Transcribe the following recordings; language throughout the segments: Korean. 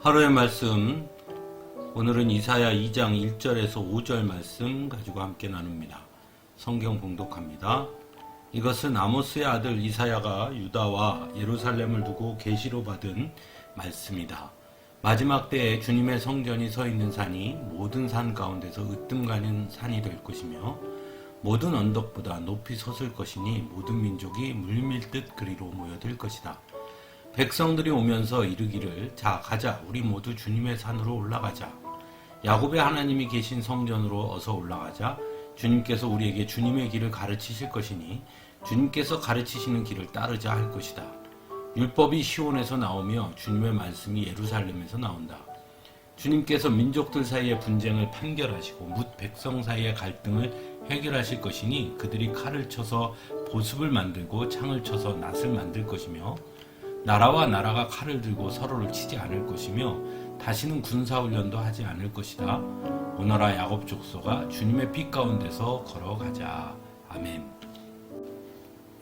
하루의 말씀, 오늘은 이사야 2장 1절에서 5절 말씀 가지고 함께 나눕니다. 성경 봉독합니다. 이것은 아모스의 아들 이사야가 유다와 예루살렘을 두고 계시로 받은 말씀이다. 마지막 때에 주님의 성전이 서 있는 산이 모든 산 가운데서 으뜸가는 산이 될 것이며 모든 언덕보다 높이 솟을 것이니 모든 민족이 물밀듯 그리로 모여들 것이다. 백성들이 오면서 이르기를 자 가자 우리 모두 주님의 산으로 올라가자. 야곱의 하나님이 계신 성전으로 어서 올라가자. 주님께서 우리에게 주님의 길을 가르치실 것이니 주님께서 가르치시는 길을 따르자 할 것이다. 율법이 시온에서 나오며 주님의 말씀이 예루살렘에서 나온다. 주님께서 민족들 사이의 분쟁을 판결하시고 뭇 백성 사이의 갈등을 해결하실 것이니 그들이 칼을 쳐서 보습을 만들고 창을 쳐서 낫을 만들 것이며 나라와 나라가 칼을 들고 서로를 치지 않을 것이며 다시는 군사훈련도 하지 않을 것이다. 오너라 야곱 족속아 주님의 빛 가운데서 걸어가자. 아멘.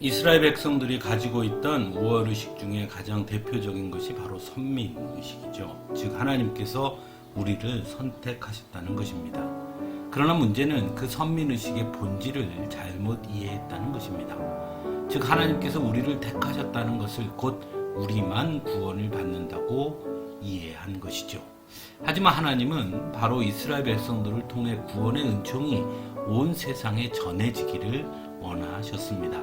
이스라엘 백성들이 가지고 있던 우월의식 중에 가장 대표적인 것이 바로 선민의식이죠. 즉 하나님께서 우리를 선택하셨다는 것입니다. 그러나 문제는 그 선민의식의 본질을 잘못 이해했다는 것입니다. 즉 하나님께서 우리를 택하셨다는 것을 곧 우리만 구원을 받는다고 이해한 것이죠. 하지만 하나님은 바로 이스라엘 백성들을 통해 구원의 은총이 온 세상에 전해지기를 원하셨습니다.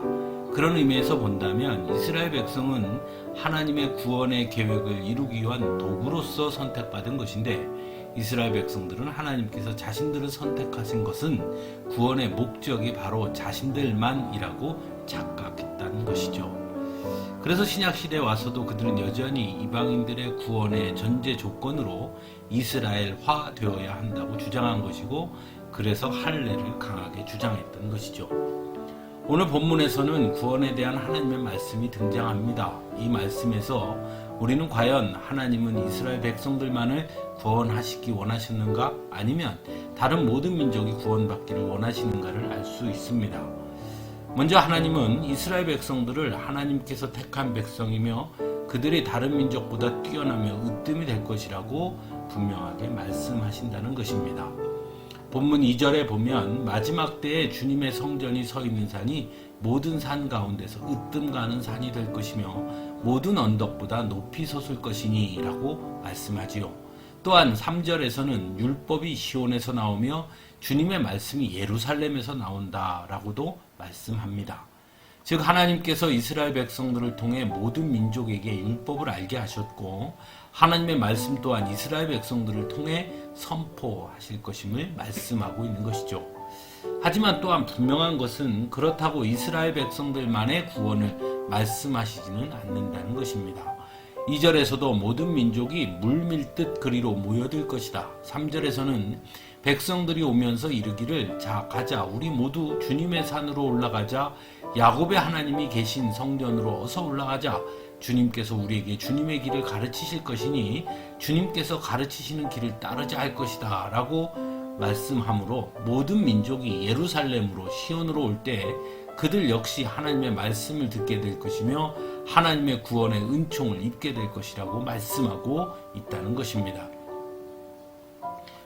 그런 의미에서 본다면 이스라엘 백성은 하나님의 구원의 계획을 이루기 위한 도구로서 선택받은 것인데 이스라엘 백성들은 하나님께서 자신들을 선택하신 것은 구원의 목적이 바로 자신들만이라고 착각했다는 것이죠. 그래서 신약시대에 와서도 그들은 여전히 이방인들의 구원의 전제 조건으로 이스라엘화 되어야 한다고 주장한 것이고 그래서 할례를 강하게 주장했던 것이죠. 오늘 본문에서는 구원에 대한 하나님의 말씀이 등장합니다. 이 말씀에서 우리는 과연 하나님은 이스라엘 백성들만을 구원하시기 원하셨는가 아니면 다른 모든 민족이 구원받기를 원하시는가를 알 수 있습니다. 먼저 하나님은 이스라엘 백성들을 하나님께서 택한 백성이며 그들이 다른 민족보다 뛰어나며 으뜸이 될 것이라고 분명하게 말씀하신다는 것입니다. 본문 2절에 보면 마지막 때에 주님의 성전이 서 있는 산이 모든 산 가운데서 으뜸 가는 산이 될 것이며 모든 언덕보다 높이 솟을 것이니 라고 말씀하지요. 또한 3절에서는 율법이 시온에서 나오며 주님의 말씀이 예루살렘에서 나온다라고도 말씀합니다. 즉 하나님께서 이스라엘 백성들을 통해 모든 민족에게 율법을 알게 하셨고 하나님의 말씀 또한 이스라엘 백성들을 통해 선포하실 것임을 말씀하고 있는 것이죠. 하지만 또한 분명한 것은 그렇다고 이스라엘 백성들만의 구원을 말씀하시지는 않는다는 것입니다. 2절에서도 모든 민족이 물밀듯 그리로 모여들 것이다. 3절에서는 백성들이 오면서 이르기를 자 가자 우리 모두 주님의 산으로 올라가자. 야곱의 하나님이 계신 성전으로 어서 올라가자. 주님께서 우리에게 주님의 길을 가르치실 것이니 주님께서 가르치시는 길을 따르자 할 것이다 라고 말씀하므로 모든 민족이 예루살렘으로 시온으로 올 때 그들 역시 하나님의 말씀을 듣게 될 것이며 하나님의 구원의 은총을 입게 될 것이라고 말씀하고 있다는 것입니다.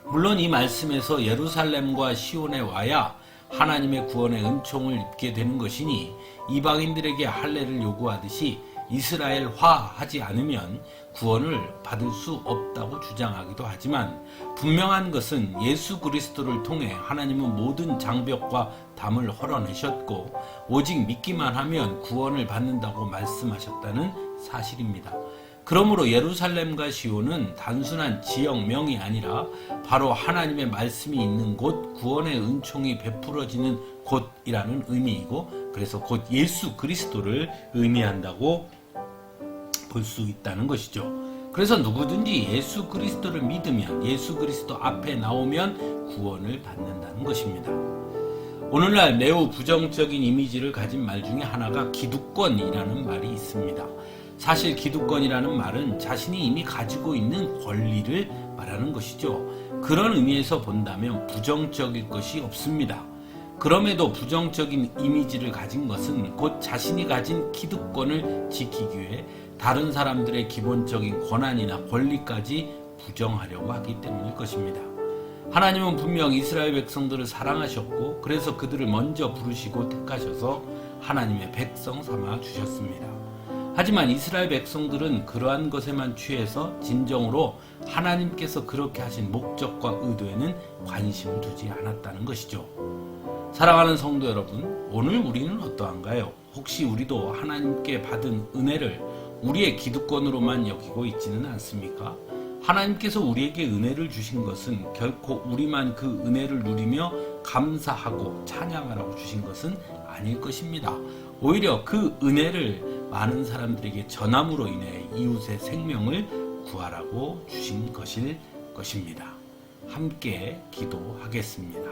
물론 이 말씀에서 예루살렘과 시온에 와야 하나님의 구원의 은총을 입게 되는 것이니 이방인들에게 할례를 요구하듯이 이스라엘화하지 않으면 구원을 받을 수 없다고 주장하기도 하지만 분명한 것은 예수 그리스도를 통해 하나님은 모든 장벽과 담을 헐어내셨고 오직 믿기만 하면 구원을 받는다고 말씀하셨다는 사실입니다. 그러므로 예루살렘과 시온은 단순한 지역명이 아니라 바로 하나님의 말씀이 있는 곳, 구원의 은총이 베풀어지는 곳이라는 의미이고 그래서 곧 예수 그리스도를 의미한다고 볼 수 있다는 것이죠. 그래서 누구든지 예수 그리스도를 믿으면 예수 그리스도 앞에 나오면 구원을 받는다는 것입니다. 오늘날 매우 부정적인 이미지를 가진 말 중에 하나가 기득권이라는 말이 있습니다. 사실 기득권이라는 말은 자신이 이미 가지고 있는 권리를 말하는 것이죠. 그런 의미에서 본다면 부정적일 것이 없습니다. 그럼에도 부정적인 이미지를 가진 것은 곧 자신이 가진 기득권을 지키기 위해 다른 사람들의 기본적인 권한이나 권리까지 부정하려고 하기 때문일 것입니다. 하나님은 분명 이스라엘 백성들을 사랑하셨고 그래서 그들을 먼저 부르시고 택하셔서 하나님의 백성 삼아 주셨습니다. 하지만 이스라엘 백성들은 그러한 것에만 취해서 진정으로 하나님께서 그렇게 하신 목적과 의도에는 관심을 두지 않았다는 것이죠. 사랑하는 성도 여러분, 오늘 우리는 어떠한가요? 혹시 우리도 하나님께 받은 은혜를 우리의 기득권으로만 여기고 있지는 않습니까? 하나님께서 우리에게 은혜를 주신 것은 결코 우리만 그 은혜를 누리며 감사하고 찬양하라고 주신 것은 아닐 것입니다. 오히려 그 은혜를 많은 사람들에게 전함으로 인해 이웃의 생명을 구하라고 주신 것일 것입니다. 함께 기도하겠습니다.